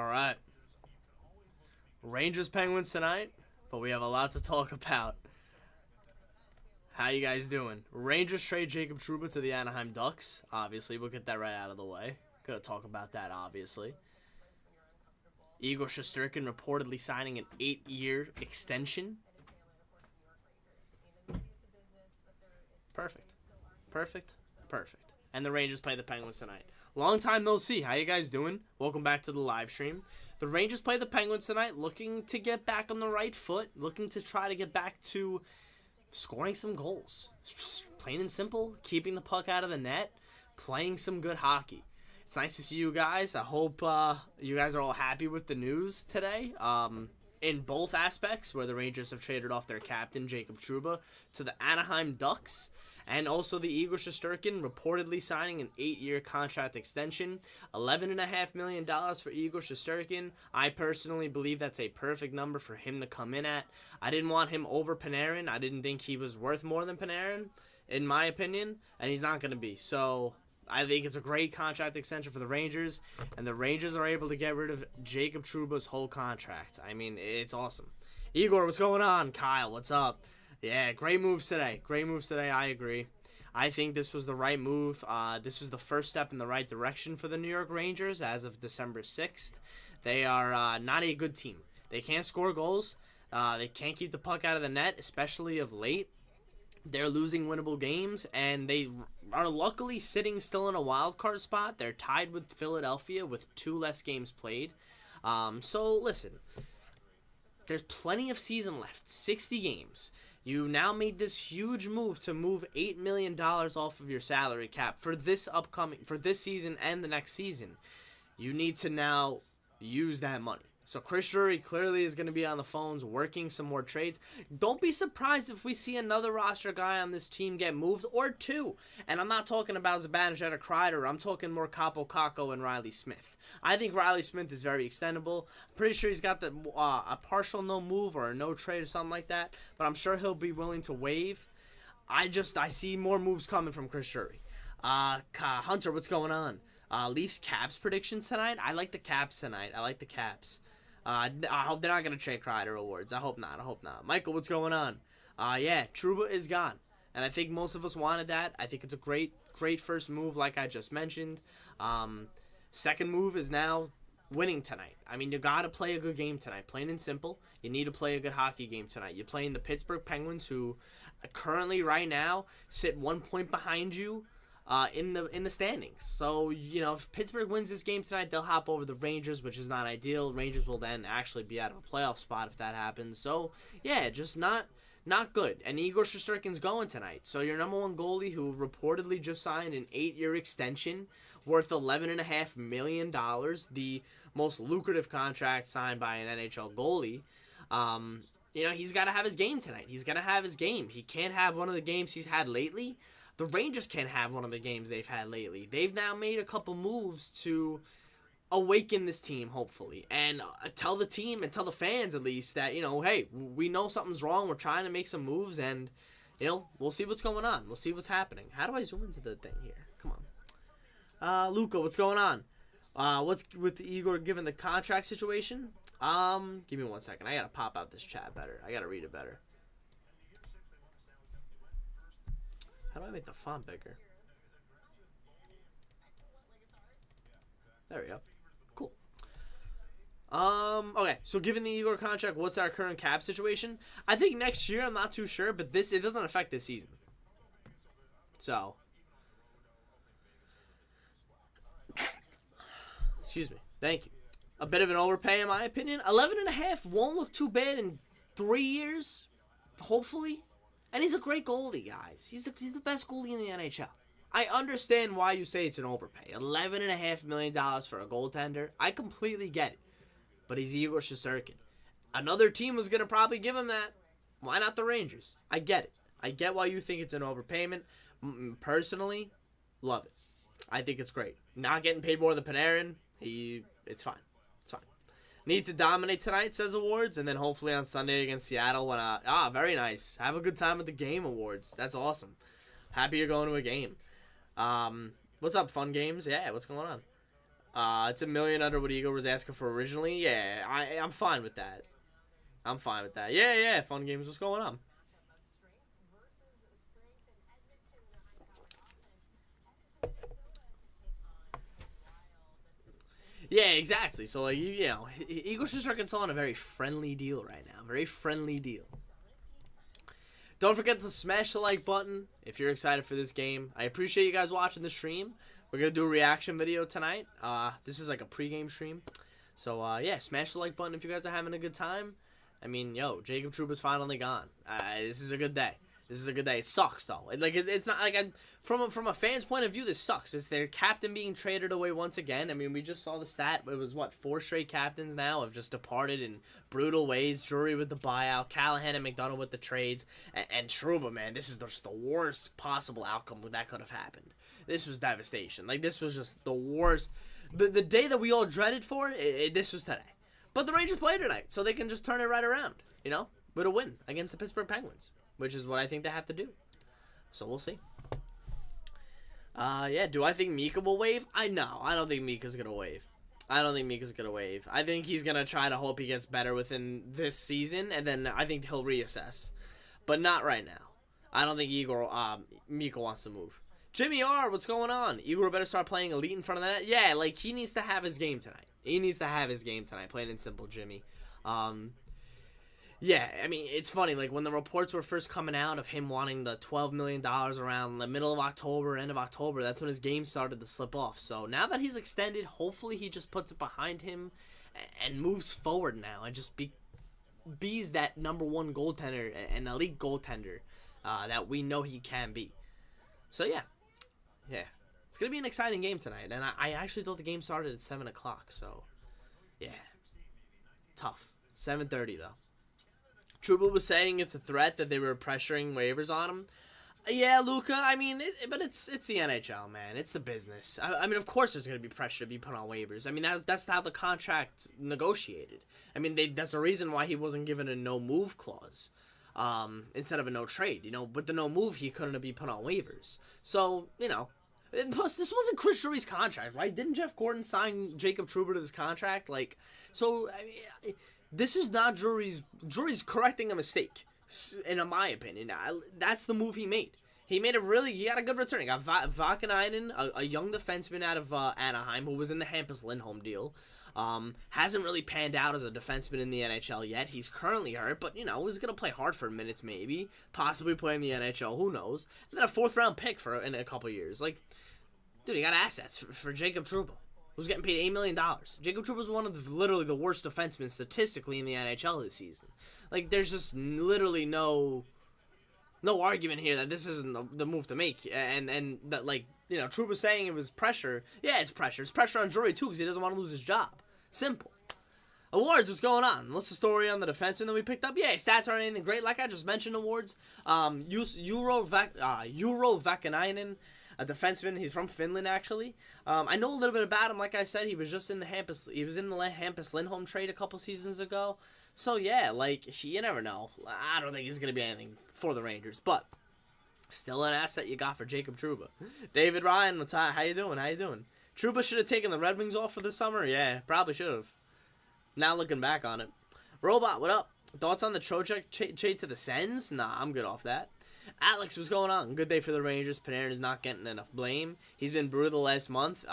All right. Rangers Penguins tonight, but we have a lot to talk about. How you guys doing? Rangers trade Jacob Trouba to the Anaheim Ducks. Obviously, we'll get that right out of the way. Gonna talk about that, obviously. Igor Shesterkin reportedly signing an 8-year extension. Perfect. Perfect. Perfect. And the Rangers play the Penguins tonight. Long time no see. How you guys doing? Welcome back to the live stream. The Rangers play the Penguins tonight, looking to get back on the right foot, looking to try to get back to scoring some goals. Just plain and simple, keeping the puck out of the net, playing some good hockey. It's nice to see you guys. I hope you guys are all happy with the news today. In both aspects, where the Rangers have traded off their captain, Jacob Trouba, to the Anaheim Ducks, and also the Igor Shesterkin reportedly signing an 8-year contract extension. $11.5 million for Igor Shesterkin. I personally believe that's a perfect number for him to come in at. I didn't want him over Panarin. I didn't think he was worth more than Panarin, in my opinion, and he's not going to be. So I think it's a great contract extension for the Rangers, and the Rangers are able to get rid of Jacob Trouba's whole contract. I mean, it's awesome. Igor, what's going on? Kyle, what's up? Yeah, great moves today. Great moves today, I agree. I think this was the right move. This is the first step in the right direction for the New York Rangers as of December 6th. They are not a good team. They can't score goals. They can't keep the puck out of the net, especially of late. They're losing winnable games, and they are luckily sitting still in a wild card spot. They're tied with Philadelphia with 2 less games played. So, listen, there's plenty of season left, 60 games. You now made this huge move to move $8 million off of your salary cap for this season and the next season. You need to now use that money. So Chris Drury clearly is going to be on the phones working some more trades. Don't be surprised if we see another roster guy on this team get moved, or 2. And I'm not talking about Zibanejad or Kreider. I'm talking more Capo Caco and Riley Smith. I think Riley Smith is very extendable. I'm pretty sure he's got a partial no move or a no trade or something like that. But I'm sure he'll be willing to waive. I see more moves coming from Chris Drury. Hunter, what's going on? Leafs Caps predictions tonight? I like the Caps tonight. I like the Caps. I hope they're not going to trade Kreider awards. I hope not. Michael, what's going on? Yeah, Trouba is gone. And I think most of us wanted that. I think it's a great first move, like I just mentioned. Second move is now winning tonight. I mean, you got to play a good game tonight. Plain and simple. You need to play a good hockey game tonight. You're playing the Pittsburgh Penguins, who currently, right now, sit 1 point behind you. In the standings. So, if Pittsburgh wins this game tonight, they'll hop over the Rangers, which is not ideal. Rangers will then actually be out of a playoff spot if that happens. So, yeah, just not good. And Igor Shesterkin's going tonight. So your number one goalie, who reportedly just signed an 8-year extension worth $11.5 million, the most lucrative contract signed by an NHL goalie, he's got to have his game tonight. He's got to have his game. He can't have one of the games he's had lately. The Rangers can't have one of the games they've had lately. They've now made a couple moves to awaken this team, hopefully, and tell the team and tell the fans at least that, hey, we know something's wrong. We're trying to make some moves, and, we'll see what's going on. We'll see what's happening. How do I zoom into the thing here? Come on. Luca, what's going on? What's with Igor given the contract situation? Give me 1 second. I got to pop out this chat better. I got to read it better. How do I make the font bigger? There we go. Cool. Okay, so given the Igor contract, what's our current cap situation? I think next year, I'm not too sure, but it doesn't affect this season. So. Excuse me. Thank you. A bit of an overpay, in my opinion. 11.5 won't look too bad in 3 years, hopefully. And he's a great goalie, guys. He's the best goalie in the NHL. I understand why you say it's an overpay. $11.5 million for a goaltender. I completely get it. But he's Igor Shesterkin. Another team was going to probably give him that. Why not the Rangers? I get it. I get why you think it's an overpayment. Personally, love it. I think it's great. Not getting paid more than Panarin, it's fine. It's fine. Need to dominate tonight, says Awards, and then hopefully on Sunday against Seattle. Very nice. Have a good time at the game, Awards. That's awesome. Happy you're going to a game. What's up, Fun Games? Yeah, what's going on? It's $1 million under what Igor was asking for originally. Yeah, I'm fine with that. I'm fine with that. Yeah, fun games. What's going on? Yeah, exactly. So, like, you know, Igor Shesterkin's on a very friendly deal right now. Very friendly deal. Don't forget to smash the like button if you're excited for this game. I appreciate you guys watching the stream. We're going to do a reaction video tonight. This is like a pregame stream. So, yeah, smash the like button if you guys are having a good time. I mean, yo, Jacob Trouba's finally gone. This is a good day. This is a good day. It sucks, though. It's not like from a fan's point of view, this sucks. It's their captain being traded away once again. I mean, we just saw the stat. It was, what, 4 straight captains now have just departed in brutal ways. Drury with the buyout, Callahan and McDonough with the trades, and Trouba, man, this is just the worst possible outcome that could have happened. This was devastation. Like, this was just the worst. The day that we all dreaded for, this was today. But the Rangers play tonight, so they can just turn it right around, you know, with a win against the Pittsburgh Penguins, which is what I think they have to do. So we'll see. Yeah, do I think Mika will wave? I don't think Mika's going to wave. I think he's going to try to hope he gets better within this season, and then I think he'll reassess. But not right now. I don't think Mika wants to move. Jimmy R, what's going on? Igor better start playing elite in front of that. Yeah, like, he needs to have his game tonight. Plain and simple, Jimmy. Yeah, I mean, it's funny. Like, when the reports were first coming out of him wanting the $12 million around the middle of October, end of October, that's when his game started to slip off. So now that he's extended, hopefully he just puts it behind him and moves forward now and just be's that #1 goaltender, an elite goaltender that we know he can be. So, yeah. It's going to be an exciting game tonight, and I actually thought the game started at 7 o'clock, so, yeah. Tough. 7:30, though. Trouba was saying it's a threat that they were pressuring waivers on him. Yeah, Luca, I mean, but it's the NHL, man. It's the business. I mean, of course there's going to be pressure to be put on waivers. I mean, that's how the contract negotiated. I mean, that's the reason why he wasn't given a no-move clause instead of a no-trade. You know, with the no-move, he couldn't be put on waivers. So, you know. And plus, this wasn't Chris Drury's contract, right? Didn't Jeff Gordon sign Jacob Trouba to this contract? Like, so, I mean, this is not Drury's. Drury's correcting a mistake, in my opinion. That's the move he made. He got a good return. He got Vakanainen, a young defenseman out of Anaheim, who was in the Hampus Lindholm deal. Hasn't really panned out as a defenseman in the NHL yet. He's currently hurt, but, you know, he's going to play Hartford minutes maybe. Possibly play in the NHL, who knows. And then a 4th-round pick in a couple years. Like, dude, he got assets for Jacob Trouba, who's getting paid $8 million. Jacob Trouba was one of literally the worst defensemen statistically in the NHL this season. Like, there's just literally no argument here that this isn't the move to make. And that, like, you know, Trouba saying it was pressure. Yeah, it's pressure. It's pressure on Drury, too, because he doesn't want to lose his job. Simple. Awards, what's going on? What's the story on the defenseman that we picked up? Yeah, stats aren't anything great. Like I just mentioned, awards. Euro Vakanainen, a defenseman. He's from Finland, actually. I know a little bit about him. Like I said, he was just in the Hampus Lindholm trade a couple seasons ago. So, yeah, like, you never know. I don't think he's going to be anything for the Rangers, but still an asset you got for Jacob Trouba. David Ryan, how you doing? Trouba should have taken the Red Wings off for the summer? Yeah, probably should have. Now looking back on it. Robot, what up? Thoughts on the Trocheck trade to the Sens? Nah, I'm good off that. Alex, what's going on? Good day for the Rangers. Panarin is not getting enough blame. He's been brutal last month.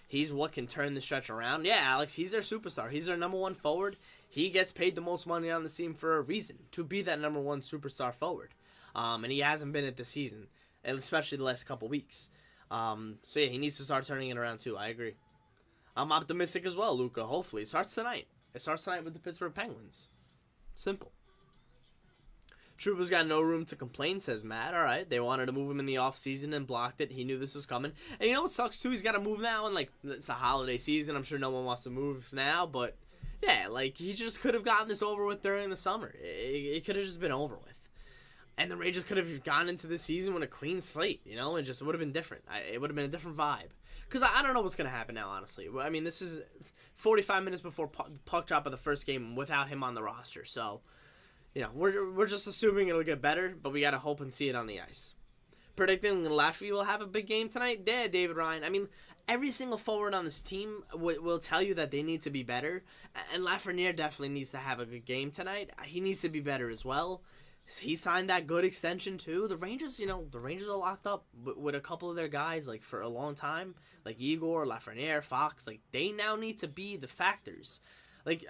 He's what can turn the stretch around. Yeah, Alex, he's their superstar. He's their #1 forward. He gets paid the most money on the team for a reason, to be that #1 superstar forward. And he hasn't been it this season, especially the last couple weeks. So, yeah, he needs to start turning it around, too. I agree. I'm optimistic as well, Luca. Hopefully. It starts tonight. With the Pittsburgh Penguins. Simple. Trouba's got no room to complain, says Matt. All right, they wanted to move him in the offseason and blocked it. He knew this was coming. And you know what sucks, too? He's got to move now, and, like, it's the holiday season. I'm sure no one wants to move now, but, yeah, like, he just could have gotten this over with during the summer. It could have just been over with. And the Rangers could have gone into the season with a clean slate, you know, and just would have been different. It would have been a different vibe. Because I don't know what's going to happen now, honestly. I mean, this is 45 minutes before puck drop of the first game without him on the roster. So, you know, we're just assuming it'll get better, but we got to hope and see it on the ice. Predicting Laffy will have a big game tonight? Yeah, David Ryan. I mean, every single forward on this team will tell you that they need to be better. And Lafreniere definitely needs to have a good game tonight. He needs to be better as well. He signed that good extension too. The Rangers, the Rangers are locked up with a couple of their guys like for a long time, like Igor, Lafreniere, Fox. Like they now need to be the factors. Like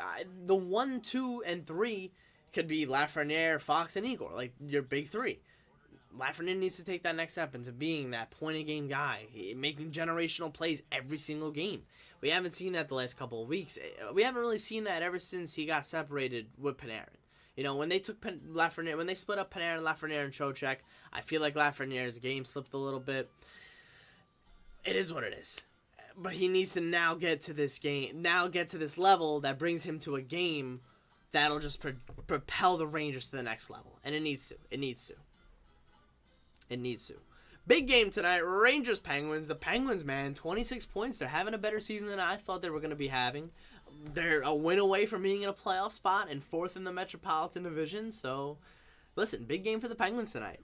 the 1, 2, and 3 could be Lafreniere, Fox, and Igor. Like your big three. Lafreniere needs to take that next step into being that point-a-game guy, making generational plays every single game. We haven't seen that the last couple of weeks. We haven't really seen that ever since he got separated with Panarin. When they took Lafreniere, when they split up Panarin, Lafreniere, and Trocheck, I feel like Lafreniere's game slipped a little bit. It is what it is. But he needs to now get to this level that brings him to a game that'll just propel the Rangers to the next level. And it needs to. It needs to. Big game tonight, Rangers-Penguins. The Penguins, man, 26 points. They're having a better season than I thought they were going to be having. They're a win away from being in a playoff spot and 4th in the Metropolitan Division. So, listen, big game for the Penguins tonight.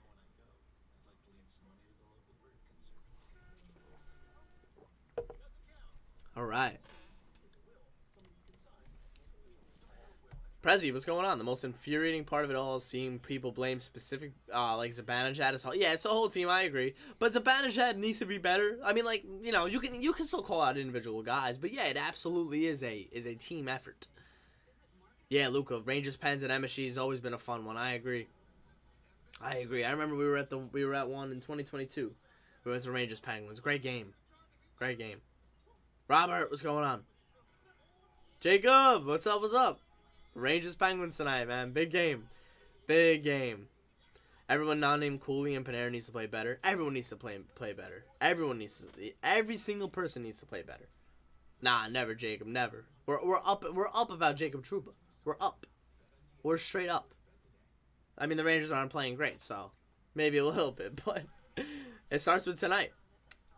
All right. Prezi, what's going on? The most infuriating part of it all is seeing people blame specific, like Zibanejad. Yeah, it's the whole team. I agree, but Zibanejad needs to be better. I mean, like you can still call out individual guys, but yeah, it absolutely is a team effort. Yeah, Luca, Rangers, Pens, and MSG has always been a fun one. I agree. I remember we were at one in 2022. We went to Rangers Penguins. Great game. Robert, what's going on? Jacob, what's up? Rangers Penguins tonight, man. Big game. Everyone now named Cooley and Panarin needs to play better. Everyone needs to play better. Every single person needs to play better. Nah, never, Jacob, never. We're up about Jacob Trouba. We're up. We're straight up. I mean, the Rangers aren't playing great, so maybe a little bit, but it starts with tonight.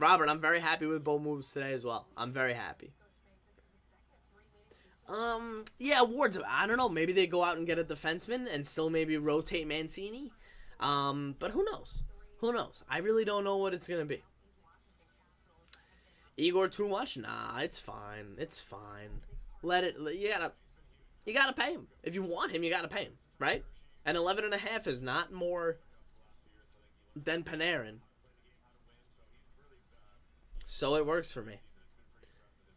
Robert, I'm very happy with both moves today as well. I'm very happy. Yeah, awards. I don't know. Maybe they go out and get a defenseman and still maybe rotate Mancini. But who knows? I really don't know what it's gonna be. Igor too much? Nah, it's fine. Let it. You gotta pay him. If you want him, you gotta pay him, right? And 11.5 is not more than Panarin. So it works for me.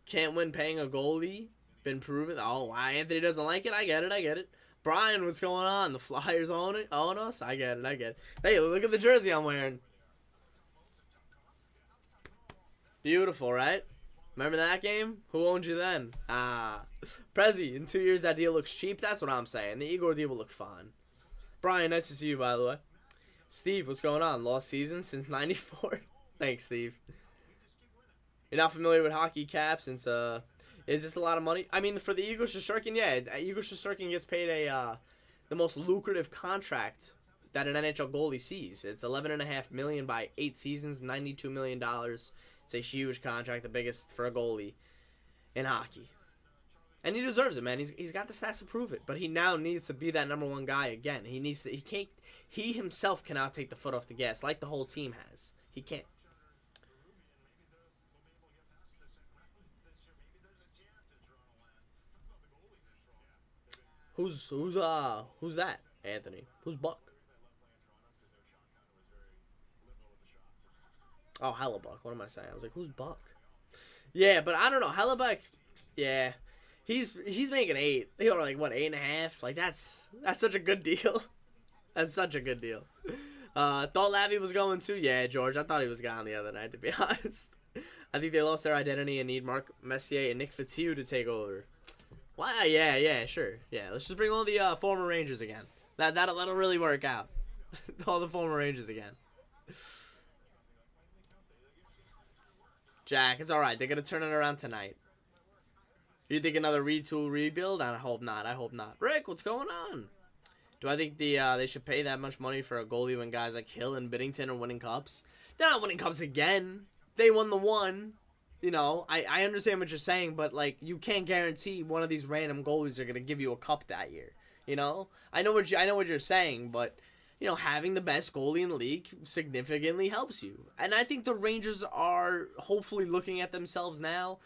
Can't win paying a goalie. Been proven. Oh, why Anthony doesn't like it? I get it. Brian, what's going on? The Flyers own us? I get it. Hey, look at the jersey I'm wearing. Beautiful, right? Remember that game? Who owned you then? Prezi, in 2 years that deal looks cheap. That's what I'm saying. The Igor deal will look fun. Brian, nice to see you, by the way. Steve, what's going on? Lost season since 94? Thanks, Steve. You're not familiar with hockey cap since, is this a lot of money? I mean, for the Igor Shesterkin, yeah. Igor Shesterkin gets paid the most lucrative contract that an NHL goalie sees. It's $11.5 million by 8 seasons, $92 million. It's a huge contract, the biggest for a goalie in hockey. And he deserves it, man. He's got the stats to prove it. But he now needs to be that number one guy again. He himself cannot take the foot off the gas like the whole team has. He can't. Who's that, Anthony? Who's Buck? Oh, Hellebuck. What am I saying? I was like, who's Buck? Yeah, but I don't know. Hellebuck, yeah. He's making 8. They are like, what, 8.5? Like, that's such a good deal. That's such a good deal. Thought Lavi was going too. Yeah, George. I thought he was gone the other night, to be honest. I think they lost their identity and need Mark Messier and Nick Fatiou to take over. Wow, yeah, sure. Yeah, let's just bring all the former Rangers again. That'll really work out. All the former Rangers again. Jack, it's all right. They're gonna turn it around tonight. You think another retool rebuild? I hope not. Rick, what's going on? Do I think they should pay that much money for a goalie when guys like Hill and Binnington are winning cups? They're not winning cups again. They won the one. I understand what you're saying, but like you can't guarantee one of these random goalies are gonna give you a cup that year. I know what you're saying, but having the best goalie in the league significantly helps you. And I think the Rangers are hopefully looking at themselves now.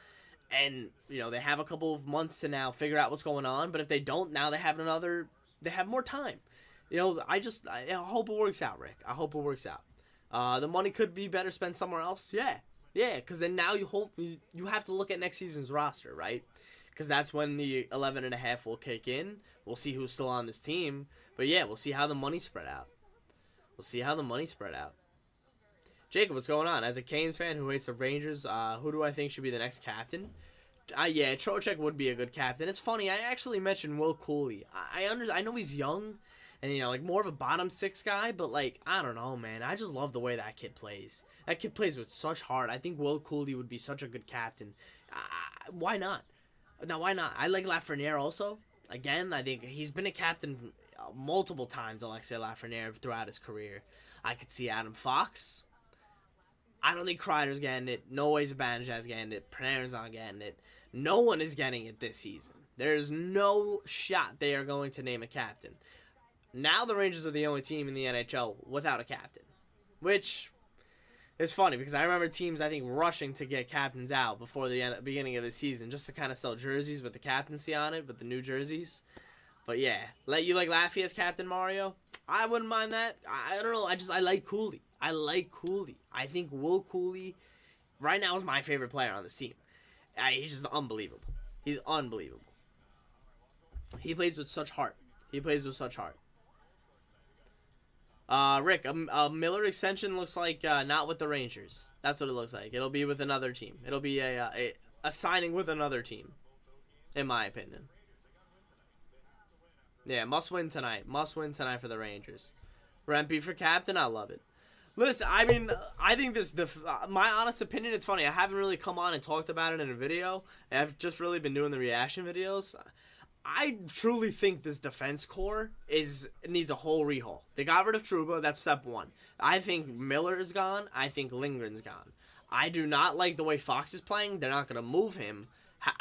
And, they have a couple of months to now figure out what's going on. But if they don't, now they have more time. I hope it works out, Rick. I hope it works out. The money could be better spent somewhere else. Yeah, because then now you have to look at next season's roster, right? Because that's when the 11.5 will kick in. We'll see who's still on this team. But yeah, we'll see how the money's spread out. Jacob, what's going on? As a Canes fan who hates the Rangers, who do I think should be the next captain? Yeah, Trocheck would be a good captain. It's funny, I actually mentioned Will Cooley. I know he's young, and more of a bottom six guy, but I don't know, man. I just love the way that kid plays. That kid plays with such heart. I think Will Cooley would be such a good captain. Why not? Now, why not? I like Lafreniere also. Again, I think he's been a captain multiple times, Alexei Lafreniere, throughout his career. I could see Adam Fox. I don't think Kreider's getting it. No way Zibanejad's getting it. Panarin's not getting it. No one is getting it this season. There's no shot they are going to name a captain. Now the Rangers are the only team in the NHL without a captain, which is funny because I remember teams, I think, rushing to get captains out before the beginning of the season just to kind of sell jerseys with the captaincy on it, with the new jerseys. But yeah, you like Laffy as captain, Mario? I wouldn't mind that. I don't know. I like Cooley. I think Will Cooley right now is my favorite player on the team. He's just unbelievable. He's unbelievable. He plays with such heart. Rick, a Miller extension looks like not with the Rangers. That's what it looks like. It'll be with another team. It'll be a signing with another team, in my opinion. Yeah, must win tonight. For the Rangers. Rempe for captain, I love it. Listen, I think my honest opinion, it's funny. I haven't really come on and talked about it in a video. I've just really been doing the reaction videos. I truly think this defense core needs a whole rehaul. They got rid of Trouba. That's step one. I think Miller is gone. I think Lindgren's gone. I do not like the way Fox is playing. They're not going to move him.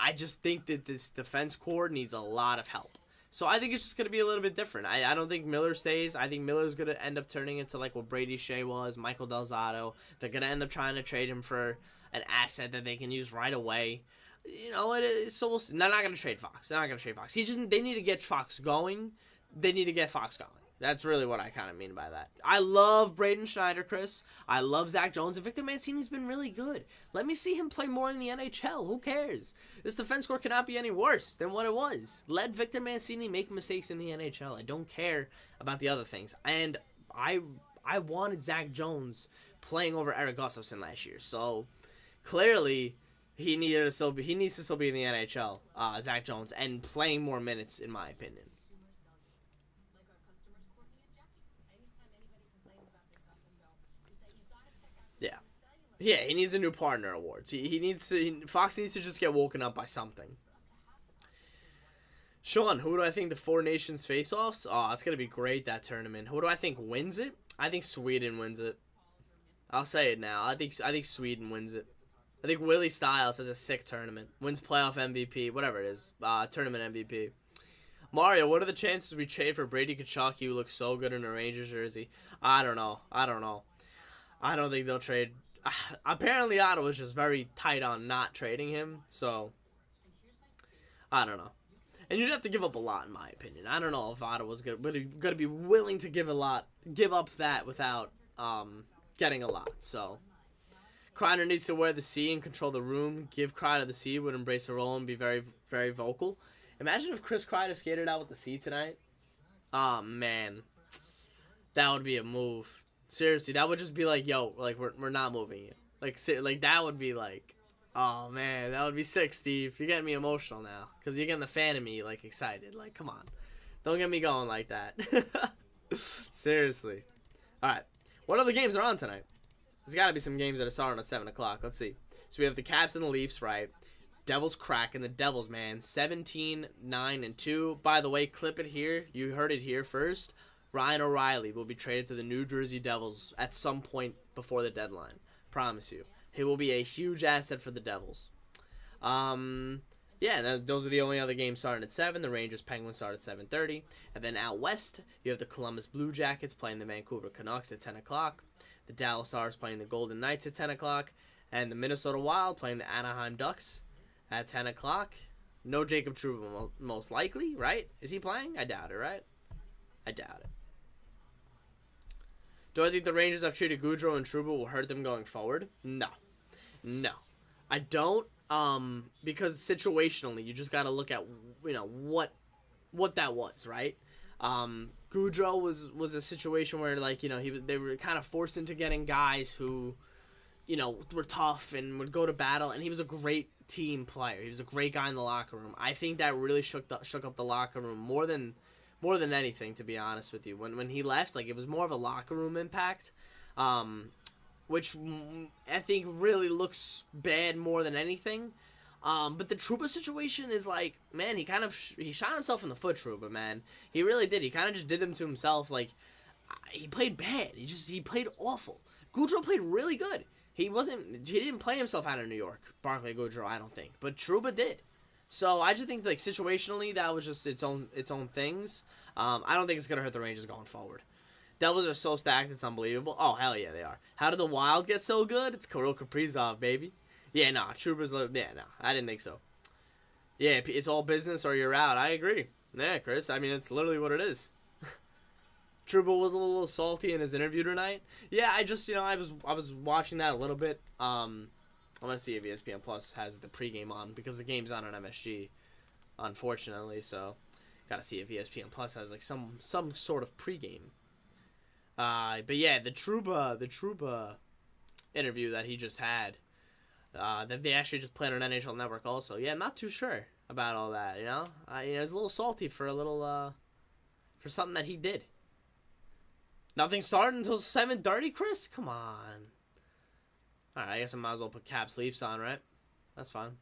I just think that this defense core needs a lot of help. So I think it's just going to be a little bit different. I don't think Miller stays. I think Miller's going to end up turning into like what Brady Shea was, Michael Del Zotto. They're going to end up trying to trade him for an asset that they can use right away. So we'll see. They're not going to trade Fox. They need to get Fox going. That's really what I kind of mean by that. I love Braden Schneider, Chris. I love Zach Jones. And Victor Mancini's been really good. Let me see him play more in the NHL. Who cares? This defense core cannot be any worse than what it was. Let Victor Mancini make mistakes in the NHL. I don't care about the other things. And I wanted Zach Jones playing over Eric Gustafsson last year. So clearly he needs to still be in the NHL, Zach Jones, and playing more minutes, in my opinion. Yeah, he needs a new partner awards. Fox needs to just get woken up by something. Sean, who do I think the Four Nations face-offs? Oh, it's going to be great, that tournament. Who do I think wins it? I think Sweden wins it. I'll say it now. I think Sweden wins it. I think Willie Stiles has a sick tournament. Wins playoff MVP, whatever it is. Tournament MVP. Mario, what are the chances we trade for Brady Tkachuk? Who looks so good in a Rangers jersey? I don't know. I don't think they'll trade. Apparently, Ottawa's just very tight on not trading him, so I don't know. And you'd have to give up a lot, in my opinion. I don't know if Ottawa's going to be willing to give up that without getting a lot. So Kreider needs to wear the C and control the room. Give Kreider the C, would embrace the role and be very, very vocal. Imagine if Chris Kreider skated out with the C tonight. Oh man, that would be a move. Seriously, that would just be like, yo, like we're not moving it. Like that would be like, oh man, that would be sick, Steve. You're getting me emotional now, cause you're getting the fan of me like excited. Like, come on, don't get me going like that. Seriously. All right, what other games are on tonight? There's got to be some games that are starting at 7 o'clock. Let's see. So we have the Caps and the Leafs, right? Devils cracking the Devils, man. 17-9-2. By the way, clip it here. You heard it here first. Ryan O'Reilly will be traded to the New Jersey Devils at some point before the deadline. Promise you. He will be a huge asset for the Devils. Yeah, those are the only other games starting at 7. The Rangers Penguins start at 7:30. And then out west, you have the Columbus Blue Jackets playing the Vancouver Canucks at 10 o'clock. The Dallas Stars playing the Golden Knights at 10 o'clock. And the Minnesota Wild playing the Anaheim Ducks at 10 o'clock. No Jacob Trouba, most likely, right? Is he playing? I doubt it, right? I doubt it. Do I think the Rangers have treated Gaudreau and Trouba will hurt them going forward? No. No. I don't. Because situationally, you just got to look at, what that was, right? Gaudreau was a situation where, like, they were kind of forced into getting guys who, were tough and would go to battle, and he was a great team player. He was a great guy in the locker room. I think that really shook up the locker room more than anything, to be honest with you. When he left, like, it was more of a locker room impact. Which I think really looks bad more than anything. But the Trouba situation is like, man, he shot himself in the foot, Trouba, man. He really did. He kind of just did him to himself. Like, he played bad. He played awful. Gaudreau played really good. He didn't play himself out of New York, Barclay Gaudreau, I don't think. But Trouba did. So I just think, like, situationally, that was just its own things. I don't think it's gonna hurt the Rangers going forward. Devils are so stacked, it's unbelievable. Oh, hell yeah, they are. How did the Wild get so good? It's Kirill Kaprizov, baby. Yeah, no, Trouba's... Yeah, no, I didn't think so. Yeah, it's all business or you're out. I agree. Yeah, Chris, I mean, it's literally what it is. Trouba was a little salty in his interview tonight. Yeah, I just, I was watching that a little bit. I'm going to see if ESPN Plus has the pregame on, because the game's on MSG, unfortunately, so got to see if ESPN Plus has, like, some sort of pregame. But yeah, the Trouba interview that he just had, that they actually just played on NHL Network also. Yeah, I'm not too sure about all that, I was a little salty for for something that he did. Nothing started until 7:30, Chris? Come on. Alright, I guess I might as well put Caps Leafs on, right? That's fine.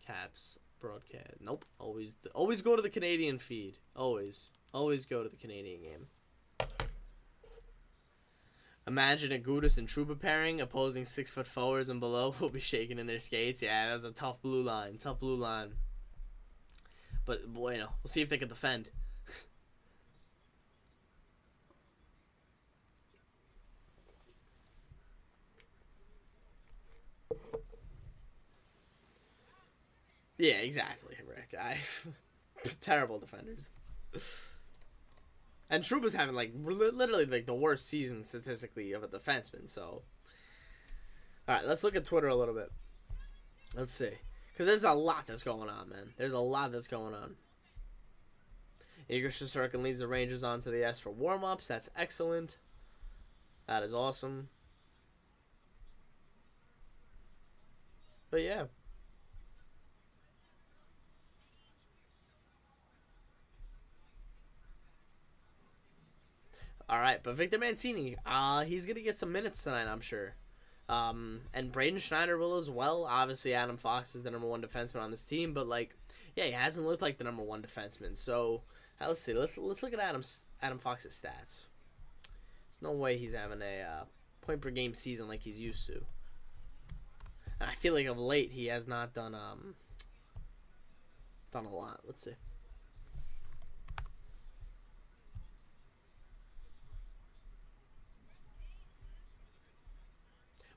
Caps broadcast. Nope. Always go to the Canadian feed. Always go to the Canadian game. Imagine a Gudis and Trouba pairing, opposing 6-foot forwards and below will be shaking in their skates. Yeah, that's a tough blue line. But, boy, we'll see if they can defend. Yeah, exactly, Rick. Terrible defenders. And Trouba's having, like, literally, like, the worst season statistically of a defenseman, so. Alright, let's look at Twitter a little bit. Let's see. Because there's a lot that's going on, man. There's a lot that's going on. Igor Shesterkin leads the Rangers onto the ice for warm-ups. That's excellent. That is awesome. But, yeah. All right, but Victor Mancini, he's going to get some minutes tonight, I'm sure. And Braden Schneider will as well. Obviously, Adam Fox is the number one defenseman on this team, but, like, yeah, he hasn't looked like the number one defenseman. So, let's see. Let's look at Adam Fox's stats. There's no way he's having a point-per-game season like he's used to. And I feel like of late he has not done a lot. Let's see.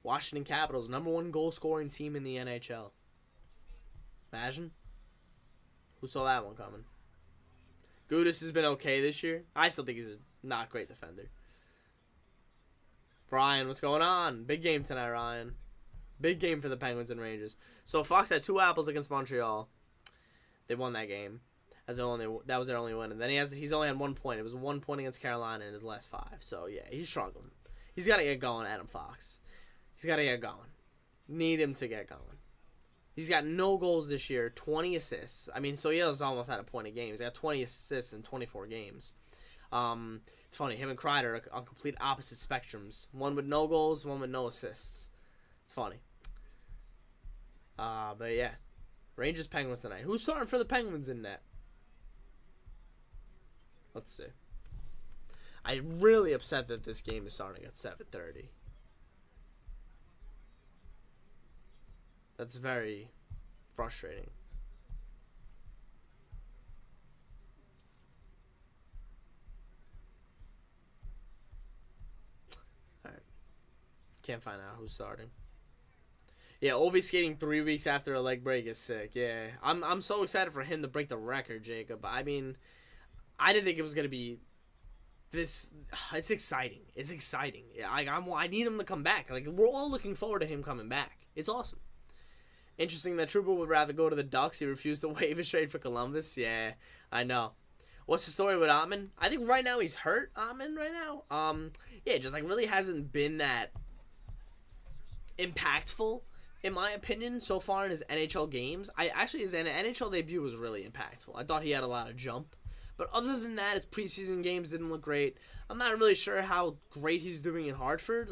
Washington Capitals, number one goal-scoring team in the NHL. Imagine. Who saw that one coming? Gudis has been okay this year. I still think he's a not great defender. Ryan, what's going on? Big game tonight, Ryan. Big game for the Penguins and Rangers. So Fox had 2 apples against Montreal. They won that game. That was their only win. And then he's only had 1 point. It was 1 point against Carolina in his last 5. So, yeah, he's struggling. He's got to get going, Adam Fox. He's got to get going. Need him to get going. He's got no goals this year, 20 assists. I mean, so he has almost had a point a game. He's got 20 assists in 24 games. It's funny, him and Kreider are on complete opposite spectrums. One with no goals, one with no assists. It's funny. But yeah. Rangers Penguins tonight. Who's starting for the Penguins in net? Let's see. I'm really upset that this game is starting at 7:30. That's very, Frustrating. All right. Can't find out who's starting. Yeah, Ovi skating 3 weeks after a leg break is sick. Yeah, I'm so excited for him to break the record, Jacob. I mean, I didn't think it was gonna be this. It's exciting. It's exciting. I need him to come back. Like, we're all looking forward to him coming back. It's awesome. Interesting that Trouba would rather go to the Ducks. He refused to waive his trade for Columbus. Yeah, I know. What's the story with Amon? I think right now he's hurt. Amon right now. Yeah, just like really hasn't been that impactful in my opinion so far in his NHL games. His NHL debut was really impactful. I thought he had a lot of jump. But other than that, his preseason games didn't look great. I'm not really sure how great he's doing in Hartford,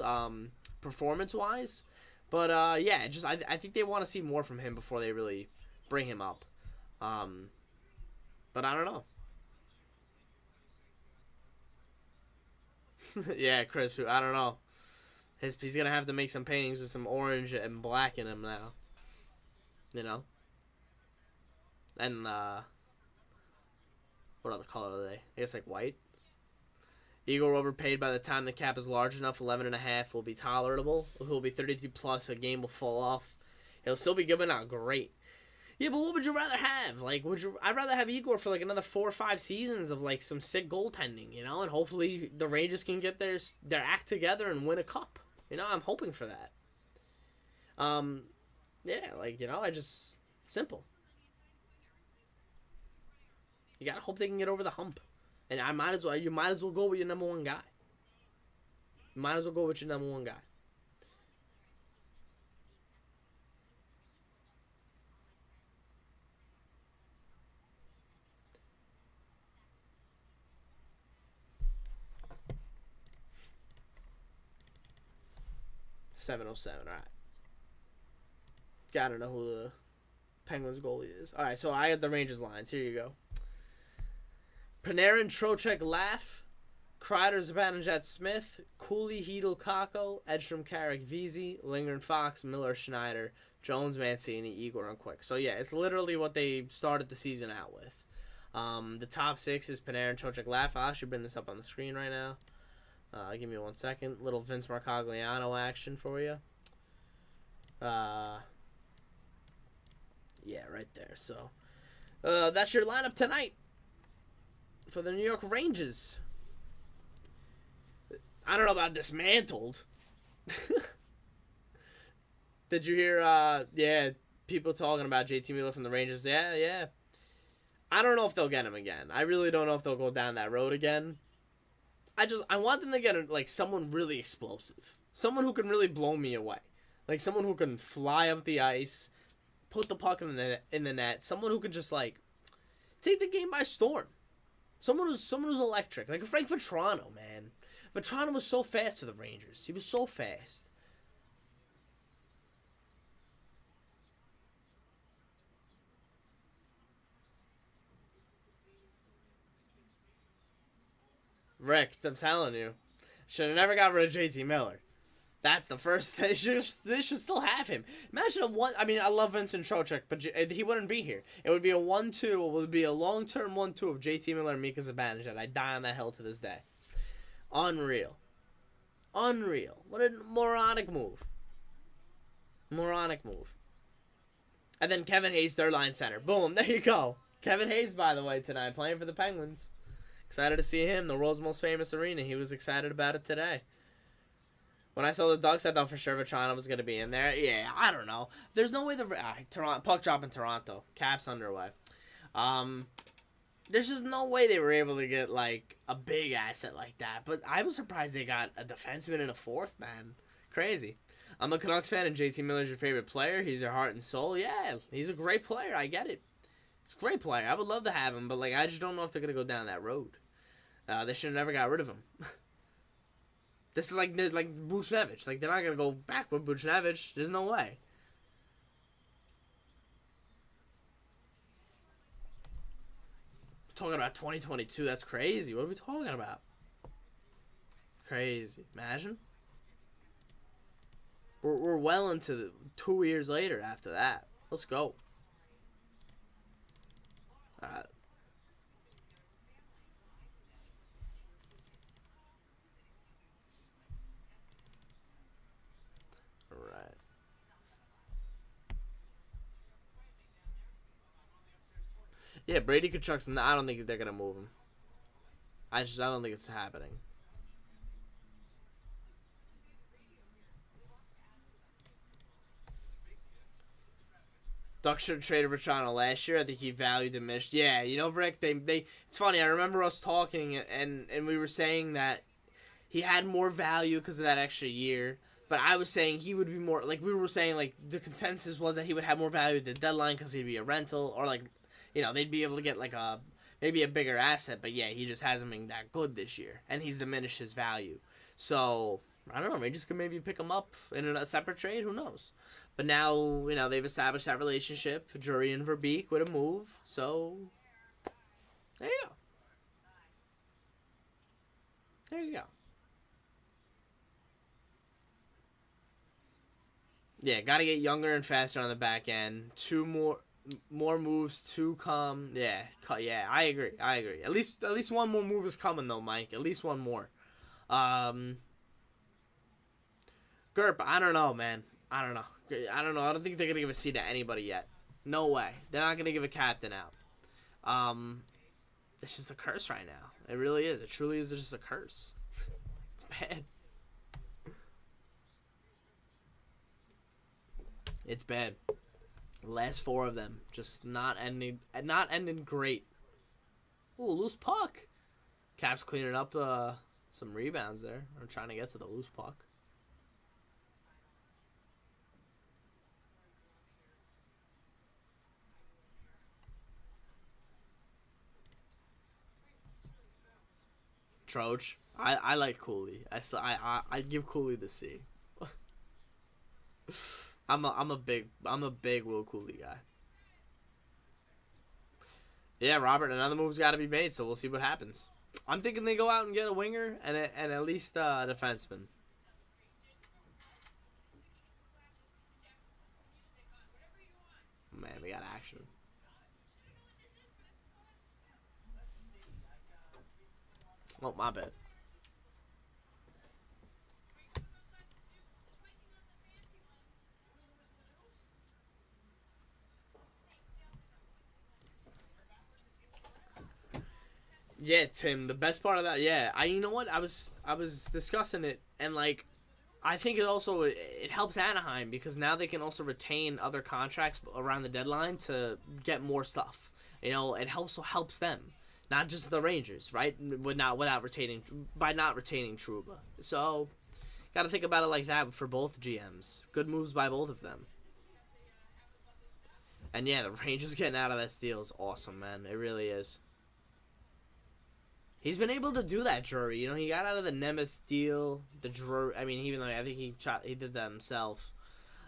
performance-wise. But, yeah, just I think they want to see more from him before they really bring him up. But I don't know. Yeah, Chris, I don't know. He's going to have to make some paintings with some orange and black in them now. You know? And, what other color are they? I guess, like, white. Igor overpaid by the time the cap is large enough. 11.5 will be tolerable. He'll be 33 plus. A game will fall off. He'll still be good, but not great. Yeah, but what would you rather have? Like, I'd rather have Igor for, like, another 4 or 5 seasons of, like, some sick goaltending, you know? And hopefully the Rangers can get their act together and win a cup. You know, I'm hoping for that. Yeah, like, you know, simple. You gotta hope they can get over the hump. And you might as well go with your number one guy. You might as well go with your number one guy. .707, alright. Gotta know who the Penguins goalie is. Alright, so I got the Rangers lines. Here you go. Panarin, Trocheck, Laugh, Kreider, Zibanejad, Smith, Cooley, Hedel, Kako, Edstrom, Carrick, Veazey, Lindgren, Fox, Miller, Schneider, Jones, Mancini, Igor, and Quick. So yeah, it's literally what they started the season out with. The top 6 is Panarin, Trocheck, Laugh. I'll actually bring this up on the screen right now. Give me 1 second. Little Vince Marcogliano action for you. Yeah, right there. So that's your lineup tonight for the New York Rangers. I don't know about dismantled. Did you hear, yeah, people talking about JT Miller from the Rangers? Yeah. I don't know if they'll get him again. I really don't know if they'll go down that road again. I want them to get, like, someone really explosive. Someone who can really blow me away. Like, someone who can fly up the ice, put the puck in the net. Someone who can just, like, take the game by storm. Someone who's electric. Like a Frank Vetrano, man. Vetrano was so fast for the Rangers. He was so fast. Rick, I'm telling you. Should have never got rid of JT Miller. That's the first thing. They should still have him. Imagine I love Vincent Trocheck, but he wouldn't be here. It would be a 1-2. It would be a long-term 1-2 of JT Miller and Mika Zibanejad. I die on that hill to this day. Unreal. What a moronic move. And then Kevin Hayes, third line center. Boom, there you go. Kevin Hayes, by the way, tonight, playing for the Penguins. Excited to see him. The world's most famous arena. He was excited about it today. When I saw the Ducks, I thought for sure Vetrano was going to be in there. Yeah, I don't know. There's no way Toronto puck drop in Toronto. Caps underway. There's just no way they were able to get, like, a big asset like that. But I was surprised they got a defenseman and a fourth, man. Crazy. I'm a Canucks fan, and JT Miller's your favorite player. He's your heart and soul. Yeah, he's a great player. I get it. He's a great player. I would love to have him, but, like, I just don't know if they're going to go down that road. They should have never got rid of him. This is like Buchnevich. Like, they're not going to go back with Buchnevich. There's no way. We're talking about 2022. That's crazy. What are we talking about? Crazy. Imagine. We're well into 2 years later after that. Let's go. Uh, right. Yeah, Brady Kachuk's. I don't think they're gonna move him. I don't think it's happening. Ducks should have traded Rachano last year. I think he value diminished. Yeah, you know, Rick. They. It's funny. I remember us talking, and we were saying that he had more value because of that extra year. But I was saying he would be more like we were saying like the consensus was that he would have more value at the deadline because he'd be a rental or like, you know, they'd be able to get like a maybe a bigger asset. But yeah, he just hasn't been that good this year, and he's diminished his value. So I don't know. Rangers could maybe pick him up in a separate trade. Who knows? But now you know they've established that relationship. Drury and Verbeek with a move. So there you go. There you go. Yeah, got to get younger and faster on the back end. Two more moves to come. Yeah, yeah, I agree. I agree. At least one more move is coming though, Mike. At least one more. Um, Gerp, I don't know, man. I don't know. I don't know. I don't think they're gonna give a seat to anybody yet. No way. They're not gonna give a captain out. It's just a curse right now. It really is. It truly is just a curse. It's bad. It's bad. Last four of them just not ending great. Ooh, loose puck. Caps cleaning up some rebounds there. I'm trying to get to the loose puck. Troch. I like Cooley. I give Cooley the C. I'm a big Will Cooley guy. Yeah, Robert. Another move's got to be made, so we'll see what happens. I'm thinking they go out and get a winger and at least a defenseman. Man, we got action. Oh, my bad. Yeah, Tim. The best part of that, yeah. You know what? I was discussing it, and like, I think it helps Anaheim because now they can also retain other contracts around the deadline to get more stuff. You know, it also helps them, not just the Rangers, right? Without retaining by not retaining Trouba. So, got to think about it like that for both GMs. Good moves by both of them. And yeah, the Rangers getting out of that deal is awesome, man. It really is. He's been able to do that, Drury. You know, he got out of the Nemeth deal. The Drury, I mean, even though I think he did that himself.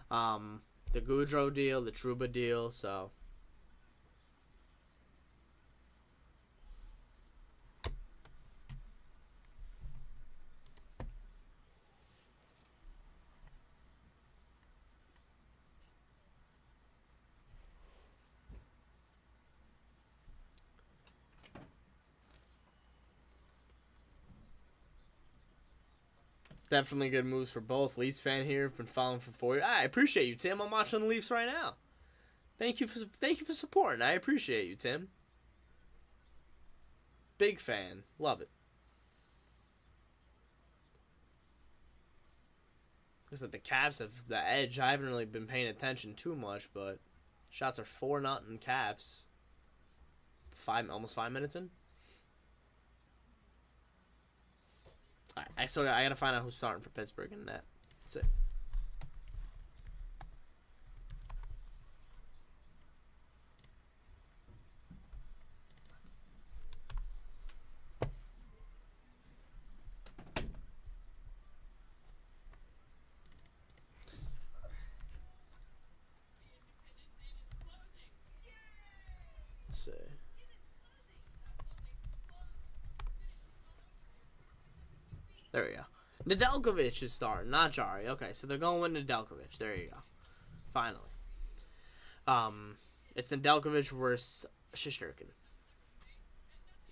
The Goudreau deal, the Trouba deal. So definitely good moves for both. Leafs fan here, been following for 4 years. I appreciate you, Tim. I'm watching the Leafs right now. Thank you for supporting. I appreciate you, Tim. Big fan. Love it. Listen, the Caps have the edge. I haven't really been paying attention too much, but shots are 4-0 Caps. Almost 5 minutes in. All right, I gotta find out who's starting for Pittsburgh in that. That's it. Let's see. There we go. Nedeljkovic is starting, not Jari. Okay, so they're going with Nedeljkovic. There you go. Finally. It's Nedeljkovic versus Shesterkin.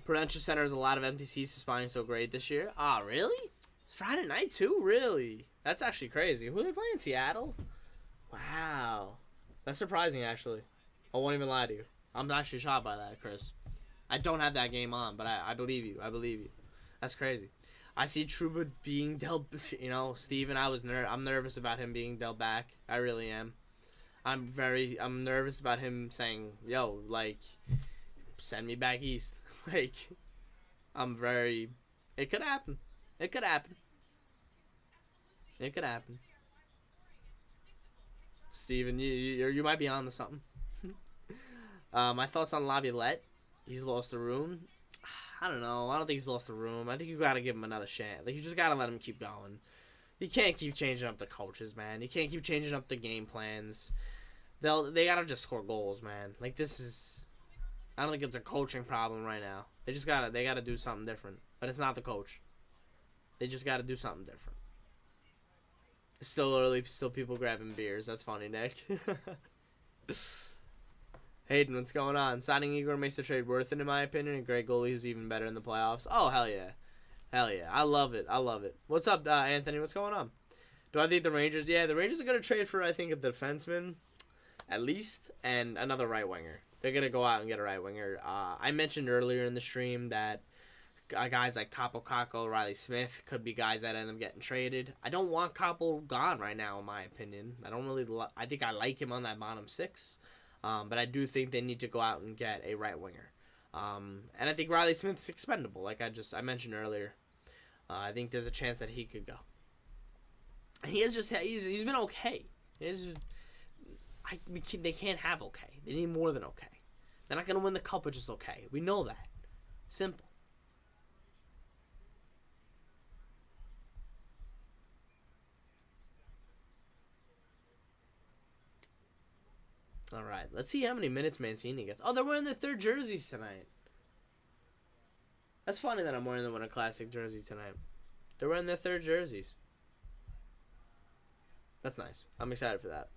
Prudential Center has a lot of empty seats despite so great this year. Ah, really? Friday night too? Really? That's actually crazy. Who are they playing? Seattle? Wow. That's surprising, actually. I won't even lie to you. I'm actually shocked by that, Chris. I don't have that game on, but I believe you. I believe you. That's crazy. I see Trouba being dealt. You know, Steven, I'm nervous about him being dealt back. I really am. I'm nervous about him saying, "Yo, like, send me back east." Like, It could happen. It could happen. It could happen. Steven, you might be on to something. My thoughts on Laviolette. He's lost the room. I don't know. I don't think he's lost the room. I think you got to give him another chance. Like, you just got to let him keep going. You can't keep changing up the coaches, man. You can't keep changing up the game plans. They got to just score goals, man. Like, this is... I don't think it's a coaching problem right now. They got to do something different. But it's not the coach. They just got to do something different. It's still early. Still people grabbing beers. That's funny, Nick. Hayden, what's going on? Signing Igor makes the trade worth it, in my opinion. A great goalie who's even better in the playoffs. Oh, hell yeah. Hell yeah. I love it. I love it. What's up, Anthony? What's going on? Do I think the Rangers... Yeah, the Rangers are going to trade for, I think, a defenseman, at least, and another right winger. They're going to go out and get a right winger. I mentioned earlier in the stream that guys like Capo Caco, Riley Smith could be guys that end up getting traded. I don't want Capo gone right now, in my opinion. I think I like him on that bottom six. But I do think they need to go out and get a right winger. And I think Riley Smith's expendable, like I mentioned earlier. I think there's a chance that he could go. And he's been okay. They can't have okay. They need more than okay. They're not going to win the cup with just okay. We know that. Simple. All right, let's see how many minutes Mancini gets. Oh, they're wearing their third jerseys tonight. That's funny that I'm wearing the Winter Classic jersey tonight. They're wearing their third jerseys. That's nice. I'm excited for that.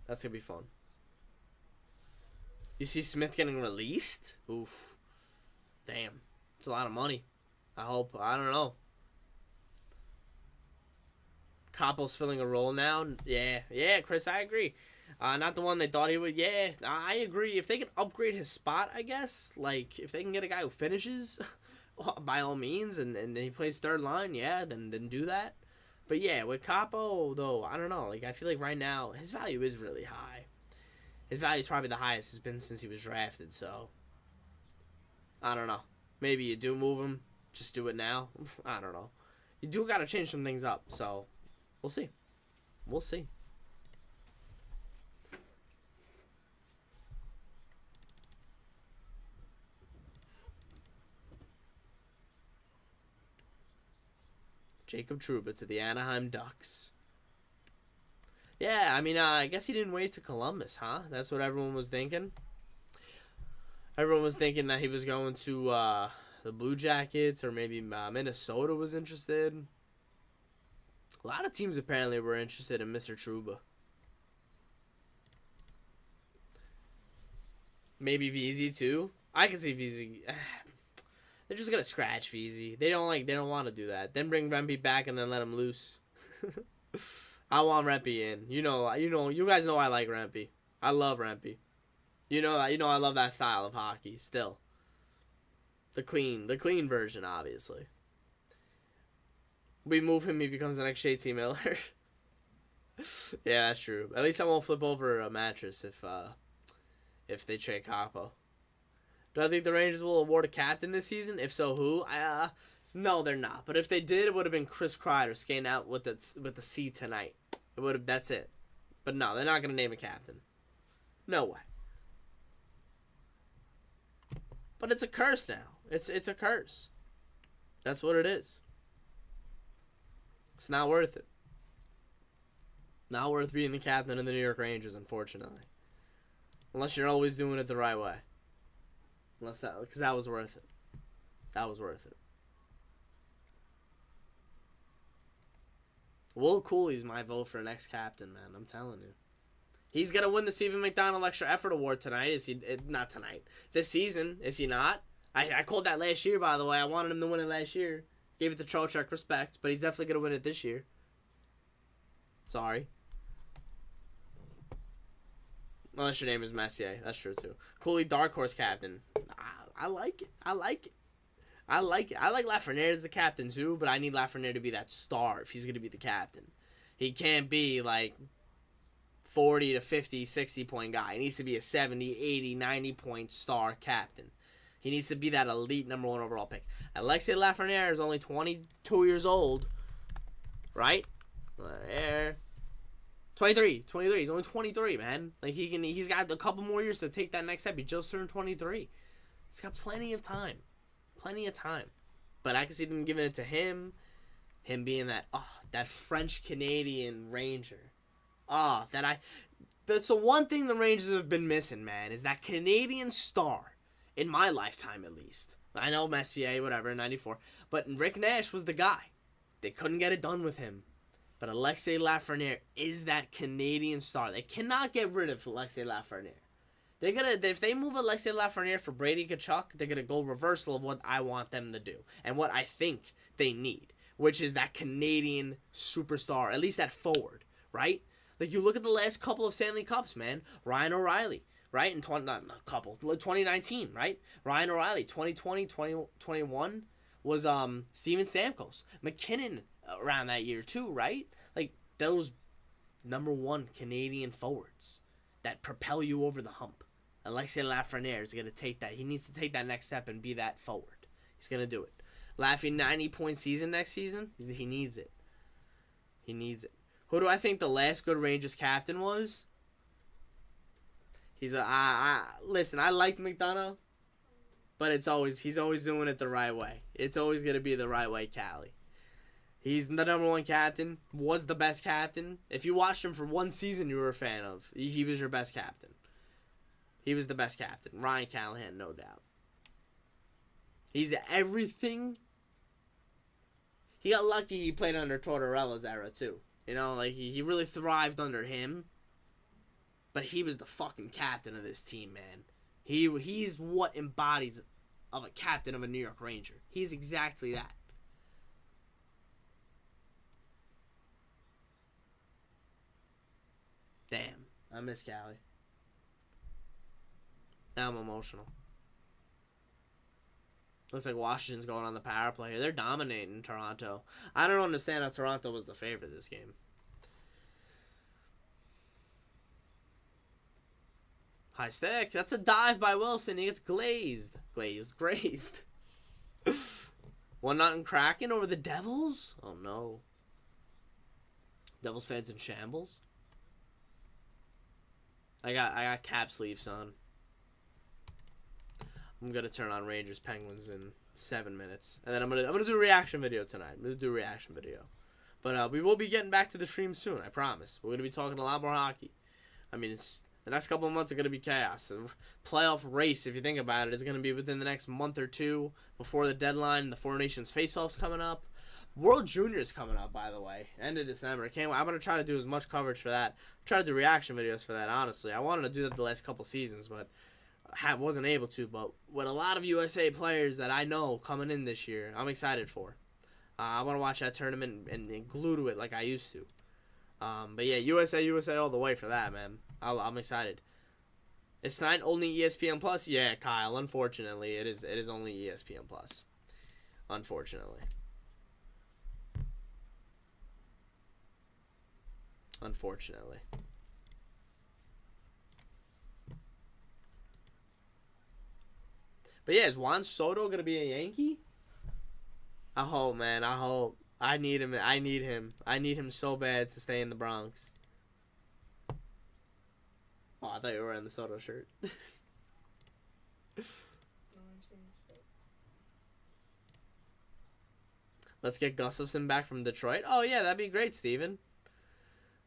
That's going to be fun. You see Smith getting released? Oof. Damn. It's a lot of money. I hope. I don't know. Capo's filling a role now. Yeah, Chris, I agree. Not the one they thought he would. Yeah, I agree. If they can upgrade his spot, I guess. Like, if they can get a guy who finishes, by all means, and he plays third line, yeah, then do that. But yeah, with Capo, though, I don't know. Like, I feel like right now, his value is really high. His value is probably the highest it's been since he was drafted, so. I don't know. Maybe you do move him. Just do it now. I don't know. You do got to change some things up, so. We'll see. We'll see. Jacob Trouba to the Anaheim Ducks. Yeah, I mean, I guess he didn't wait to Columbus, huh? That's what everyone was thinking. Everyone was thinking that he was going to the Blue Jackets, or maybe Minnesota was interested. A lot of teams apparently were interested in Mr. Trouba. Maybe VZ too. I can see VZ. They're just gonna scratch VZ. They don't want to do that. Then bring Rempe back and then let him loose. I want Rempe in. You guys know I like Rempe. I love Rempe. You know I love that style of hockey still. The clean version, obviously. We move him, he becomes the next Shea T. Miller. Yeah, that's true. At least I won't flip over a mattress if they trade Capo. Do I think the Rangers will award a captain this season? If so, who? No, they're not. But if they did, it would have been Chris Kreider skating out with the C tonight. It would have. That's it. But no, they're not gonna name a captain. No way. But it's a curse now. It's a curse. That's what it is. It's not worth it. Not worth being the captain of the New York Rangers, unfortunately. Unless you're always doing it the right way. Because that was worth it. That was worth it. Will Cooley's my vote for next captain, man. I'm telling you. He's gonna win the Stephen McDonald Extra Effort Award tonight. Is he? Not tonight. This season, is he not? I called that last year, by the way. I wanted him to win it last year. Gave it to Trocheck, respect, but he's definitely gonna win it this year. Sorry. Unless your name is Messier. That's true, too. Cooley, Dark Horse Captain. I like it. I like Lafreniere as the captain, too, but I need Lafreniere to be that star if he's going to be the captain. He can't be, like, 40 to 50, 60-point guy. He needs to be a 70, 80, 90-point star captain. He needs to be that elite number 1 overall pick. Alexei Lafreniere is only 22 years old, right? 23. He's only 23, man. Like, he's got a couple more years to take that next step. He just turned 23. He's got plenty of time. But I can see them giving it to him. Him being that French-Canadian Ranger. That's the one thing the Rangers have been missing, man, is that Canadian star. In my lifetime, at least. I know Messier, whatever, 94. But Rick Nash was the guy. They couldn't get it done with him. But Alexei Lafreniere is that Canadian star. They cannot get rid of Alexei Lafreniere. If they move Alexei Lafreniere for Brady Tkachuk, they're gonna go reversal of what I want them to do and what I think they need, which is that Canadian superstar, at least that forward, right? Like, you look at the last couple of Stanley Cups, man. Ryan O'Reilly, right? In 2019, right? Ryan O'Reilly, 2020, 2021 was Steven Stamkos, McKinnon around that year too, right? Like, those number 1 Canadian forwards that propel you over the hump. Alexei Lafreniere is going to take that. He needs to take that next step and be that forward. He's going to do it. Laffy 90-point season next season, he needs it. He needs it. Who do I think the last good Rangers captain was? Listen, I liked McDonough, but he's always doing it the right way. It's always going to be the right way, Cali. He's the number 1 captain, was the best captain. If you watched him for one season you were a fan of, he was your best captain. He was the best captain. Ryan Callahan, no doubt. He's everything. He got lucky he played under Tortorella's era, too. You know, like, he really thrived under him. But he was the fucking captain of this team, man. He's what embodies of a captain of a New York Ranger. He's exactly that. Damn, I miss Cali. Now I'm emotional. Looks like Washington's going on the power play here. They're dominating Toronto. I don't understand how Toronto was the favorite this game. High stick. That's a dive by Wilson. He gets glazed. Grazed. 1-0 Kraken over the Devils? Oh, no. Devils fans in shambles? I got cap sleeves on. I'm gonna turn on Rangers Penguins in 7 minutes, and then I'm gonna do a reaction video tonight. But we will be getting back to the stream soon. I promise. We're gonna be talking a lot more hockey. I mean, the next couple of months are gonna be chaos. The playoff race, if you think about it, is gonna be within the next month or two before the deadline. The Four Nations face-offs coming up. World Juniors coming up, by the way, end of December. I'm gonna try to do as much coverage for that. Try to do reaction videos for that. Honestly, I wanted to do that the last couple seasons, but wasn't able to. But with a lot of USA players that I know coming in this year, I'm excited for. I want to watch that tournament and glue to it like I used to. But yeah, USA all the way for that, man. I'm excited. It's not only ESPN Plus. Yeah, Kyle. Unfortunately, it is only ESPN Plus. Unfortunately. But yeah, is Juan Soto gonna be a Yankee? I hope, man. I hope. I need him. I need him so bad to stay in the Bronx. Oh, I thought you were wearing the Soto shirt. Let's get Gustafson back from Detroit. Oh yeah, that'd be great, Steven.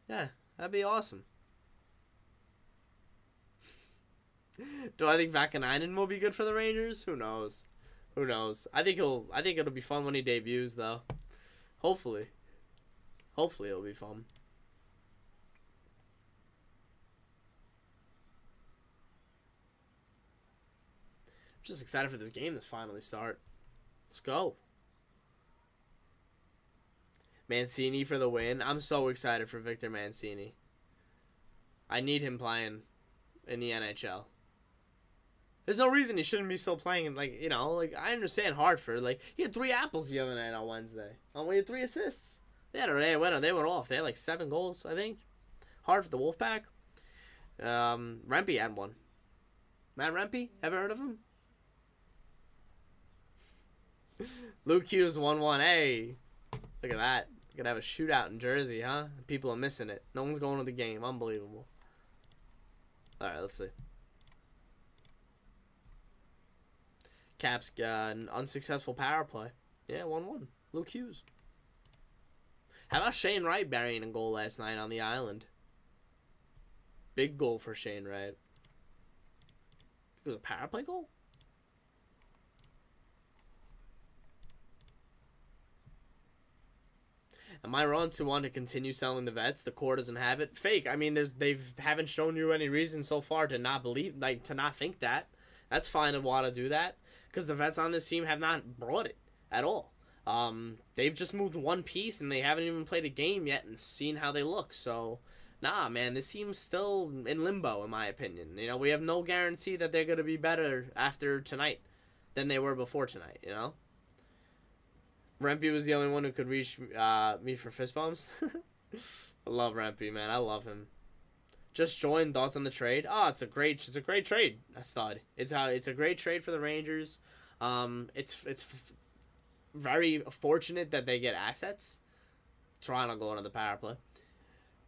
Yeah, that'd be awesome. Do I think Vakanainen will be good for the Rangers? Who knows? I think it'll be fun when he debuts, though. Hopefully it'll be fun. Just excited for this game to finally start. Let's go. Mancini for the win. I'm so excited for Victor Mancini. I need him playing in the NHL. There's no reason he shouldn't be still playing. Like, you know, like, I understand Hartford. Like, he had 3 apples the other night on Wednesday. He had 3 assists. They went off. They had like 7 goals, I think. Hartford, the Wolfpack. Rempe had 1. Matt Rempe? Ever heard of him? Luke Hughes 1-1. Hey, look at that. Gonna have a shootout in Jersey, huh? People are missing it. No one's going to the game. Unbelievable. Alright, let's see. Caps got an unsuccessful power play. Yeah, 1-1. Luke Hughes. How about Shane Wright burying a goal last night on the island? Big goal for Shane Wright. It was a power play goal? Am I wrong to want to continue selling the vets? The core doesn't have it. Fake. I mean, they haven't shown you any reason so far to not believe, like, to not think that. That's fine to want to do that, because the vets on this team have not brought it at all. They've just moved 1 piece and they haven't even played a game yet and seen how they look. So, nah, man, this team's still in limbo, in my opinion. You know, we have no guarantee that they're gonna be better after tonight than they were before tonight. You know. Rempe was the only one who could reach me for fist bumps. I love Rempe, man. I love him. Just joined. Thoughts on the trade? Oh, it's a great trade. A stud. It's a great trade for the Rangers. It's very fortunate that they get assets. Toronto going on the power play.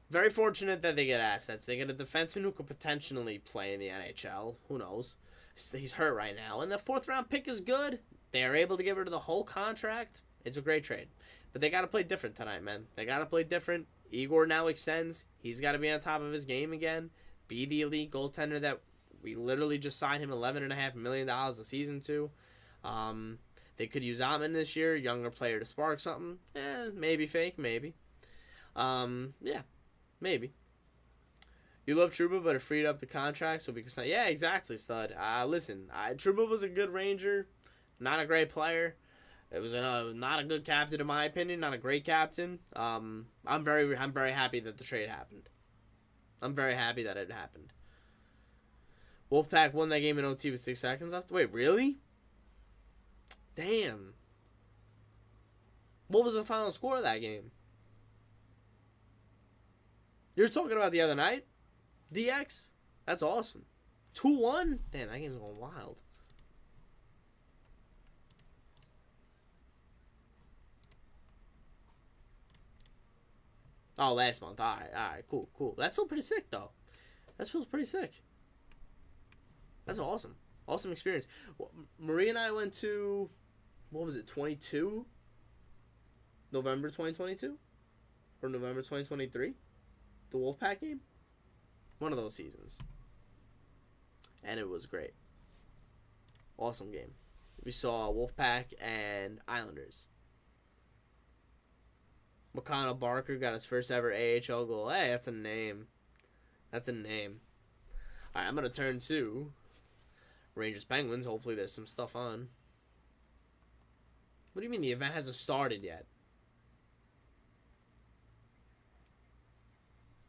Very fortunate that they get assets. They get a defenseman who could potentially play in the NHL. Who knows? He's hurt right now, and the 4th round pick is good. They are able to get rid of the whole contract. It's a great trade. But they got to play different tonight, man. They got to play different. Igor now extends. He's got to be on top of his game again. Be the elite goaltender that we literally just signed him $11.5 million a season to. They could use Otman this year, younger player to spark something. Maybe fake, maybe. Yeah, maybe. You love Trouba, but it freed up the contract so we can say, yeah, exactly, stud. Listen, Trouba was a good Ranger, not a great player. It was not a good captain in my opinion, not a great captain. I'm very happy that the trade happened. I'm very happy that it happened. Wolfpack won that game in OT with 6 seconds left. Wait, really? Damn. What was the final score of that game? You're talking about the other night? DX? That's awesome. 2-1? Damn, that game's going wild. Oh, last month. Alright, cool. That's still pretty sick, though. That feels pretty sick. That's awesome. Awesome experience. Marie and I went to, what was it, 22? November 2022? Or November 2023? The Wolfpack game? One of those seasons. And it was great. Awesome game. We saw Wolfpack and Islanders. McConnell Barker got his first ever AHL goal. Hey, that's a name. That's a name. Alright, I'm going to turn to Rangers Penguins. Hopefully there's some stuff on. What do you mean the event hasn't started yet?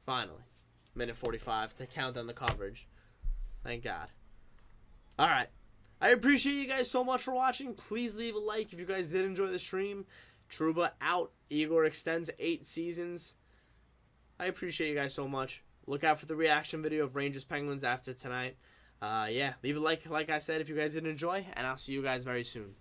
Finally. Minute 45 to count on the coverage. Thank God. Alright. I appreciate you guys so much for watching. Please leave a like if you guys did enjoy the stream. Trouba out. Igor extends 8 seasons. I appreciate you guys so much. Look out for the reaction video of Rangers Penguins after tonight. Yeah, leave a like I said, if you guys did enjoy, and I'll see you guys very soon.